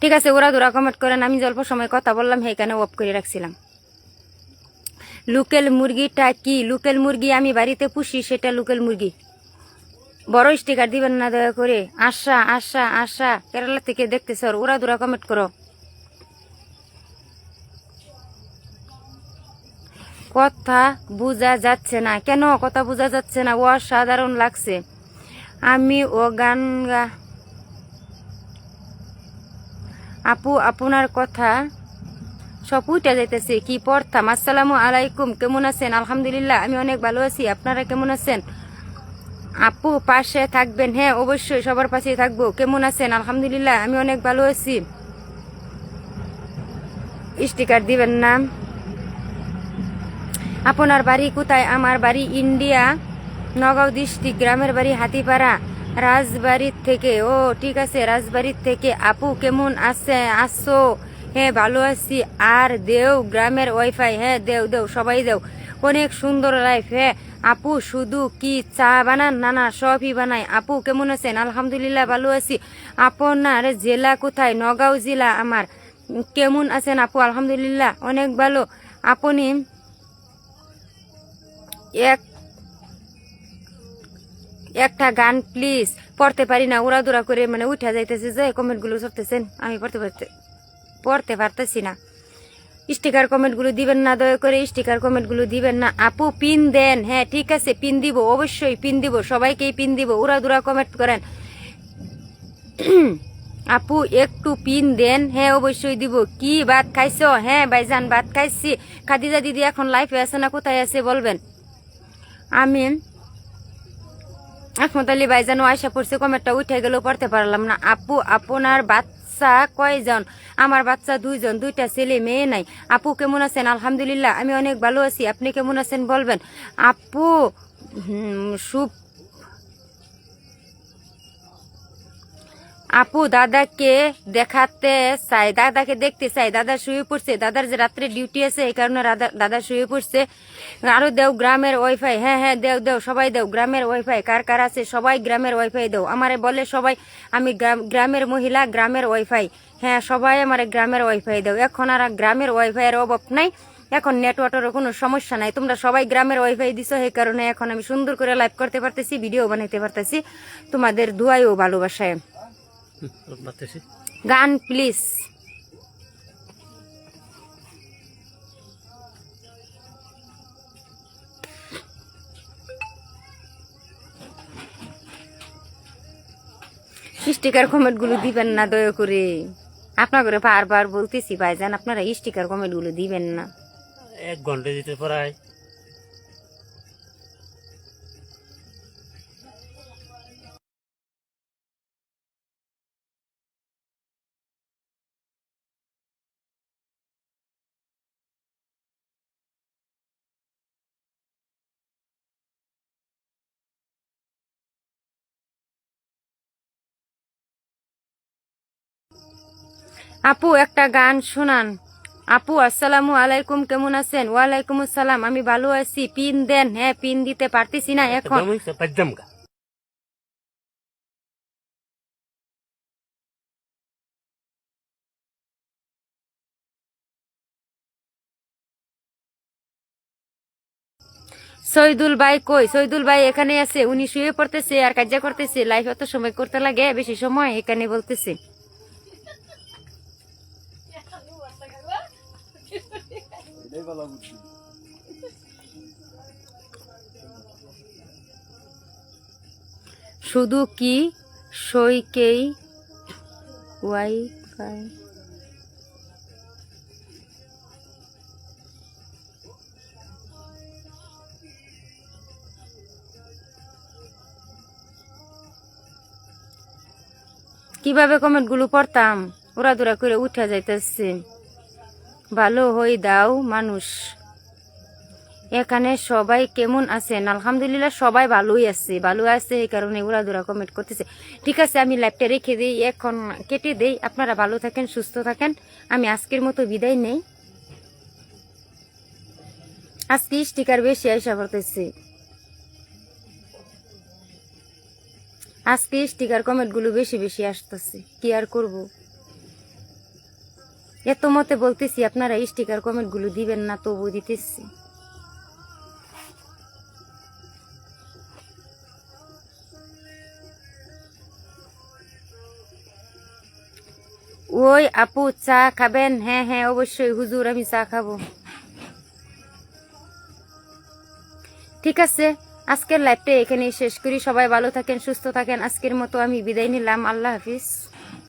S1: ঠিক আছে ওরা ধরা কমেন্ট করেন, আমি যে অল্প সময় কথা বললাম সেইখানে অফ করে রাখছিলাম। লোকেল মুরগিটা কি? লোকেল মুরগি আমি বাড়িতে পুষি, সেটা লোকেল মুরগি। বড় স্টিকার দিবেন না দয়া করে। আশা আশা আশা কেরালা থেকে দেখতে স্যার, ওরা ধরা কমেন্ট করো। কথা বোঝা যাচ্ছে না কেন? কথা বোঝা যাচ্ছে না? অসাধারণ লাগছে। আমি ও গান আপু আপনার কথা সব উঠে যাইতেছে, কি পড়তাম। আসসালামু আলাইকুম, কেমন আছেন? আলহামদুলিল্লাহ আমি অনেক ভালো আছি, আপনারা কেমন আছেন? আপু পাশে থাকবেন, হ্যাঁ অবশ্যই সবার পাশেই থাকবো। কেমন আছেন? আলহামদুলিল্লাহ আমি অনেক ভালো আছি। স্টিকার দিবেন না? আপনার বাড়ি কোথায়? আমার বাড়ি ইন্ডিয়া, নগাঁও ডিস্ট্রিক্ট, গ্রামের বাড়ি হাতিপাড়া, রাজবাড়ির থেকে। ও ঠিক আছে, রাজবাড়ির থেকে। আপু কেমন আছো? হ্যাঁ ভালো আছি। আর দেও গ্রামের ওয়াইফাই? হ্যাঁ দেও দেও, সবাই দেও। অনেক সুন্দর লাইফ। হ্যাঁ আপু শুধু কি চা বানান? না না সবই বানাই। আপু কেমন আছেন? আলহামদুলিল্লাহ ভালো আছি। আপনার জেলা কোথায়? নগাঁও জেলা আমার। কেমন আছেন আপু? আলহামদুলিল্লাহ অনেক ভালো। আপনি এক একটা গান প্লিজ। পড়তে পারি না, উড়াদুরা করে মানে উঠা যাইতেছে যে কমেন্ট গুলো করতেছেন, আমি পড়তে পারতেছি না। স্টিকার কমেন্ট গুলো দিবেন না দয়া করে, স্টিকার কমেন্ট গুলো দিবেন না। আপু পিন দেন? হ্যাঁ ঠিক আছে পিন দিব, অবশ্যই পিন দিব, সবাইকেই পিন দিব। উড়াদুরা কমেন্ট করেন। আপু একটু পিন দেন? হ্যাঁ অবশ্যই দিব। কি ভাত খাইছো? হ্যাঁ ভাইজান ভাত খাইছি। খাদিজা দিদি এখন লাইফে আছে না কোথায় আছে বলবেন? আমি আসমত আলী ভাইজানও আয়সা পড়ছে, কমেন্টটা উঠে গেল, পড়তে পারলাম না। আপু আপনার বাচ্চা কয়জন? আমার বাচ্চা 2জন, 2টা ছেলে মেয়ে নাই। আপু কেমন আছেন? আলহামদুলিল্লাহ আমি অনেক ভালো আছি, আপনি কেমন আছেন বলবেন? আপু সুপ আপু দাদাকে দেখাতে চাই, দাদাকে দেখতে চাই। দাদা শুয়ে পড়ছে, দাদার যে রাত্রে ডিউটি আছে এই কারণে দাদা শুয়ে পড়ছে। আরো দেও গ্রামের ওয়াইফাই? হ্যাঁ হ্যাঁ দেও দেও, সবাই দেও গ্রামের ওয়াইফাই। কার কার আছে সবাই গ্রামের ওয়াইফাই দেও। আমারে বলে সবাই আমি গ্রামের মহিলা, গ্রামের ওয়াইফাই। হ্যাঁ সবাই আমার গ্রামের ওয়াইফাই দেও। এখন আর গ্রামের ওয়াইফাই এর অভাব নাই, এখন নেটওয়ার্কের কোনো সমস্যা নাই। তোমরা সবাই গ্রামের ওয়াইফাই দিছো, এই কারণে এখন আমি সুন্দর করে লাইভ করতে পারতেছি, ভিডিও বানাইতে পারতেছি তোমাদের দুয়াই ও ভালোবাসায়। গান প্লিজ। স্টিকার কমেন্ট গুলো দিবেন না দয়া করে, আপনার করে বারবার বলতেছি ভাইজান, আপনারা স্টিকার কমেন্ট গুলো দিবেন না।
S2: 1 ঘন্টা দিতে পারায়।
S1: আপু একটা গান শোনান। আপু আসসালামু আলাইকুম, কেমন আছেন? ওয়ালাইকুম আসসালাম আমি ভালো আছি। পিন দেন? হ্যাঁ পিন দিতে পারতেছি না এখন। শহীদুল ভাই কই? শহীদুল ভাই এখানে আছে, উনি শুয়ে পড়তেছে আর কাজ করতেছে। লাইফ এত সময় করতে লাগে, বেশি সময় এখানে বলতেছে। শুধু কি সইকেই ওয়াইফাই কিভাবে কমেন্টগুলো পড়তাম ওরা করে উঠে যাইতেছে। ভালো হই দাও মানুষ। এখানে সবাই কেমন আছেন? আলহামদুলিল্লাহ সবাই ভালোই আছে, ভালো আছে, এই কারণে ওরা কমেন্ট করতেছে। ঠিক আছে, আমি লাইভটা রেখে দিই, এখন কেটে দেই। আপনারা ভালো থাকেন, সুস্থ থাকেন। আমি আজকের মতো বিদায় নেই। আজকে স্টিকার বেশি আইসা পড়তেছে, আজকে স্টিকার কমেন্ট গুলো বেশি বেশি আসতেছে, কি আর করব। এত মতে বলতেছি আপনারা স্টিকার কমেন্ট গুলো দিবেন না, তবু দিতেছি। ওই আপু চা খাবেন? হ্যাঁ হ্যাঁ অবশ্যই হুজুর, আমি চা খাবো। ঠিক আছে, আজকের লাইভটা এখানেই শেষ করি। সবাই ভালো থাকেন, সুস্থ থাকেন। আজকের মতো আমি বিদায় নিলাম। আল্লাহ হাফিজ।